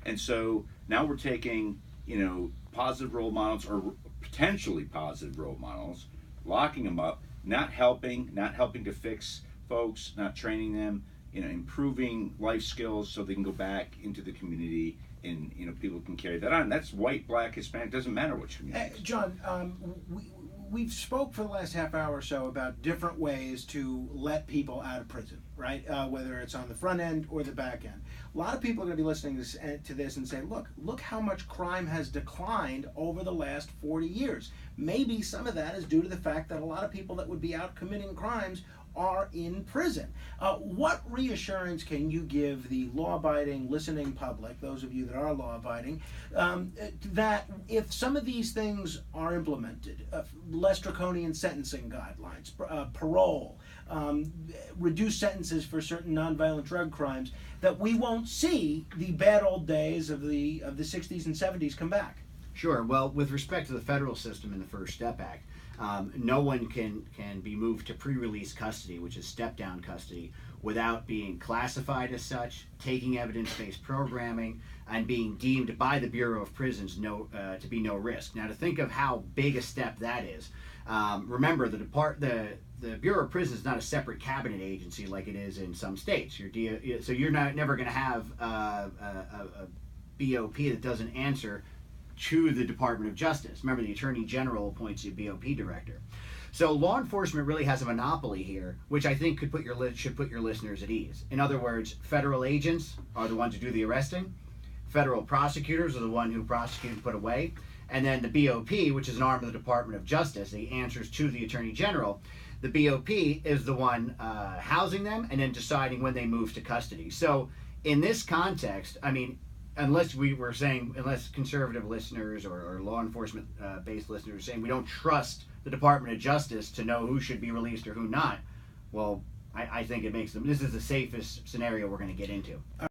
And so now we're taking, positive role models or potentially positive role models, locking them up, not helping to fix folks, not training them, improving life skills so they can go back into the community and people can carry that on. That's white, black, Hispanic, doesn't matter which community. John, we've spoke for the last half hour or so about different ways to let people out of prison, right? Whether it's on the front end or the back end. A lot of people are going to be listening to this and say, look how much crime has declined over the last 40 years. Maybe some of that is due to the fact that a lot of people that would be out committing crimes are in prison. What reassurance can you give the law-abiding, listening public, those of you that are law-abiding, that if some of these things are implemented, less draconian sentencing guidelines, parole, reduced sentences for certain nonviolent drug crimes, that we won't see the bad old days of the 60s and 70s come back? Sure. Well, with respect to the federal system in the First Step Act, no one can be moved to pre-release custody, which is step-down custody, without being classified as such, taking evidence-based programming, and being deemed by the Bureau of Prisons to be no risk. Now, to think of how big a step that is, remember the Bureau of Prisons is not a separate cabinet agency like it is in some states. So you're never going to have a BOP that doesn't answer to the Department of Justice. Remember, the Attorney General appoints the BOP director. So law enforcement really has a monopoly here, which I think should put your listeners at ease. In other words, federal agents are the ones who do the arresting, federal prosecutors are the one who prosecute and put away, and then the BOP, which is an arm of the Department of Justice, the answers to the Attorney General. The BOP is the one housing them and then deciding when they move to custody. So in this context, I mean, unless conservative listeners or law enforcement based listeners are saying we don't trust the Department of Justice to know who should be released or who not, well, I think this is the safest scenario we're going to get into.